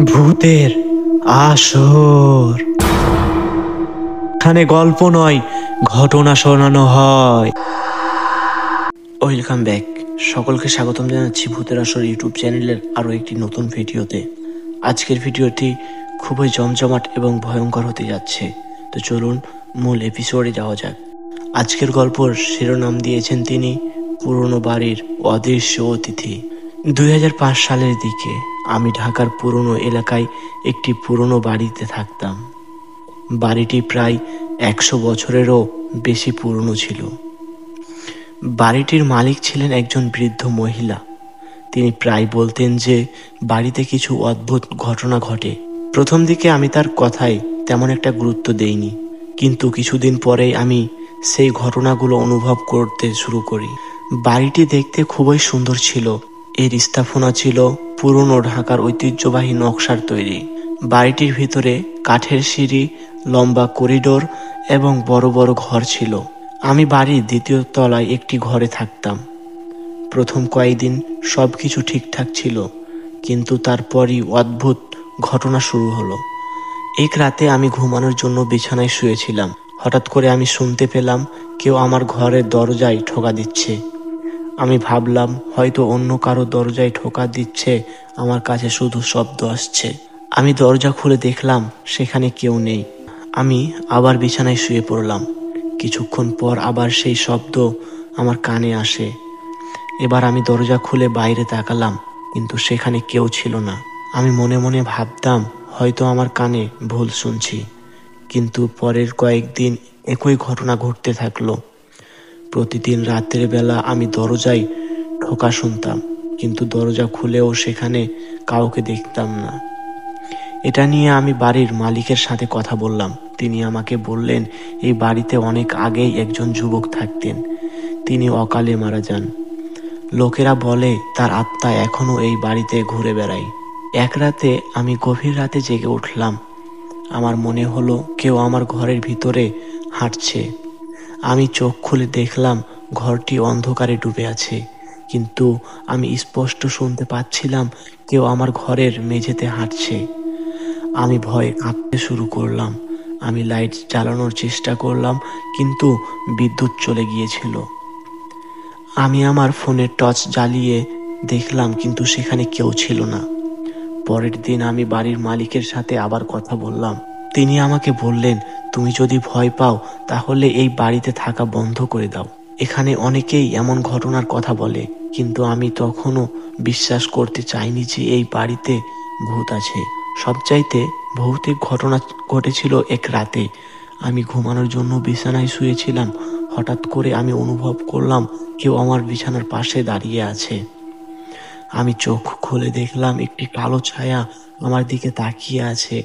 ভূতের আসর। এখানে গল্প নয়, ঘটনা শোনানো হয়। ওয়েলকাম ব্যাক, সকলকে স্বাগতম জানাচ্ছি ভূতের আসর ইউটিউব চ্যানেলের আরও একটি নতুন ভিডিওতে। আজকের ভিডিওটি খুবই জমজমাট এবং ভয়ঙ্কর হতে যাচ্ছে। তো চলুন মূল এপিসোডে যাওয়া যাক। আজকের গল্পর শিরোনাম দিয়েছেন তিনি পুরনো বাড়ির অদৃশ্য অতিথি। 2005 সালের দিকে আমি ঢাকার পুরনো এলাকায় একটি পুরনো বাড়িতে থাকতাম। বাড়িটি প্রায় 100 বছরেরও বেশি পুরনো ছিল। বাড়িটির মালিক ছিলেন একজন বৃদ্ধ মহিলা। তিনি প্রায় বলতেন যে বাড়িতে কিছু অদ্ভুত ঘটনা ঘটে। প্রথম দিকে আমি তার কথায় তেমন একটা গুরুত্ব দেইনি, কিন্তু কিছুদিন পরেই আমি সেই ঘটনাগুলো অনুভব করতে শুরু করি। বাড়িটি দেখতে খুবই সুন্দর ছিল। এর স্থাপনা ছিল পুরনো ঢাকার ঐতিহ্যবাহী নকশার তৈরি। বাড়িটির ভিতরে কাঠের সিঁড়ি, লম্বা করিডোর এবং বড় বড় ঘর ছিল। আমি বাড়ির দ্বিতীয় তলায় একটি ঘরে থাকতাম। প্রথম কয়েকদিন সব কিছু ঠিকঠাক ছিল, কিন্তু তারপরই অদ্ভুত ঘটনা শুরু হলো। এক রাতে আমি ঘুমানোর জন্য বিছানায় শুয়েছিলাম। হঠাৎ করে আমি শুনতে পেলাম কেউ আমার ঘরের দরজায় ঠোকা দিচ্ছে। আমি ভাবলাম হয়তো অন্য কারো দরজায় ঠোকা দিচ্ছে, আমার কাছে শুধু শব্দ আসছে। আমি দরজা খুলে দেখলাম সেখানে কেউ নেই। আমি আবার বিছানায় শুয়ে পড়লাম। কিছুক্ষণ পর আবার সেই শব্দ আমার কানে আসে। এবার আমি দরজা খুলে বাইরে তাকালাম, কিন্তু সেখানে কেউ ছিল না। আমি মনে মনে ভাবতাম হয়তো আমার কানে ভুল শুনছি। কিন্তু পরের কয়েকদিন একই ঘটনা ঘটতে থাকলো। প্রতিদিন রাতের বেলা আমি দরজায় ঠোকা শুনতাম, কিন্তু দরজা খুলেও সেখানে কাউকে দেখতাম না। এটা নিয়ে আমি বাড়ির মালিকের সাথে কথা বললাম। তিনি আমাকে বললেন এই বাড়িতে অনেক আগেই একজন যুবক থাকতেন। তিনি অকালে মারা যান। লোকেরা বলে তার আত্মা এখনো এই বাড়িতে ঘুরে বেড়ায়। এক রাতে আমি গভীর রাতে জেগে উঠলাম। আমার মনে হলো কেউ আমার ঘরের ভিতরে হাঁটছে। আমি চোখ খুলে দেখলাম ঘরটি অন্ধকারে ডুবে আছে, কিন্তু আমি স্পষ্ট শুনতে পাচ্ছিলাম কেউ আমার ঘরের মেঝেতে হাঁটছে। আমি ভয়ে কাঁপতে শুরু করলাম। আমি লাইট জ্বালানোর চেষ্টা করলাম, কিন্তু বিদ্যুৎ চলে গিয়েছিল। আমি আমার ফোনের টর্চ জ্বালিয়ে দেখলাম, কিন্তু সেখানে কেউ ছিল না। পরের দিন আমি বাড়ির মালিকের সাথে আবার কথা বললাম। তিনি আমাকে বললেন, তুমি যদি ভয় পাও তাহলে এই বাড়িতে থাকা বন্ধ করে দাও। এখানে অনেকেই এমন ঘটনার কথা বলে, কিন্তু আমি তখনও বিশ্বাস করতে চাইনি যে এই বাড়িতে ভূত আছে। সবচাইতে ভৌতিক ঘটনা ঘটেছিল এক রাতে। আমি ঘুমানোর জন্য বিছানায় শুয়েছিলাম। হঠাৎ করে আমি অনুভব করলাম কেউ আমার বিছানার পাশে দাঁড়িয়ে আছে। আমি চোখ খুলে দেখলাম একটি কালো ছায়া আমার দিকে তাকিয়ে আছে।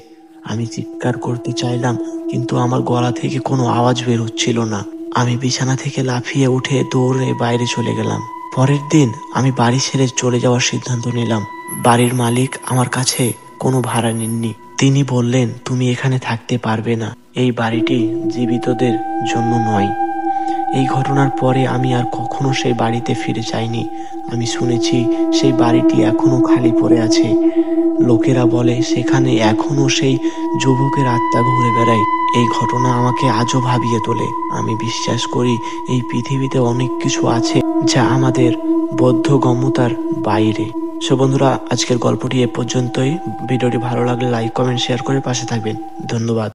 আমি চিৎকার করতে চাইলাম, কিন্তু আমার গলা থেকে কোনো আওয়াজ বের হচ্ছিল না। আমি বিছানা থেকে লাফিয়ে উঠে দৌড়ে বাইরে চলে গেলাম। পরের দিন আমি বাড়ি ছেড়ে চলে যাওয়ার সিদ্ধান্ত নিলাম। বাড়ির মালিক আমার কাছে কোনো ভাড়া নেননি। তিনি বললেন, তুমি এখানে থাকতে পারবে না। এই বাড়িটি জীবিতদের জন্য নয়। এই ঘটনার পরে আমি আর কখনো সেই বাড়িতে ফিরে যাইনি। আমি শুনেছি সেই বাড়িটি এখনো খালি পড়ে আছে। লোকেরা বলে সেখানে এখনো সেই যুবকের আত্মা ঘুরে বেড়ায়। এই ঘটনা আমাকে আজও ভাবিয়ে তোলে। আমি বিশ্বাস করি এই পৃথিবীতে অনেক কিছু আছে যা আমাদের বোধগম্যতার বাইরে। সো বন্ধুরা, আজকের গল্পটি এ পর্যন্তই। ভিডিওটি ভালো লাগলে লাইক, কমেন্ট, শেয়ার করে পাশে থাকবেন। ধন্যবাদ।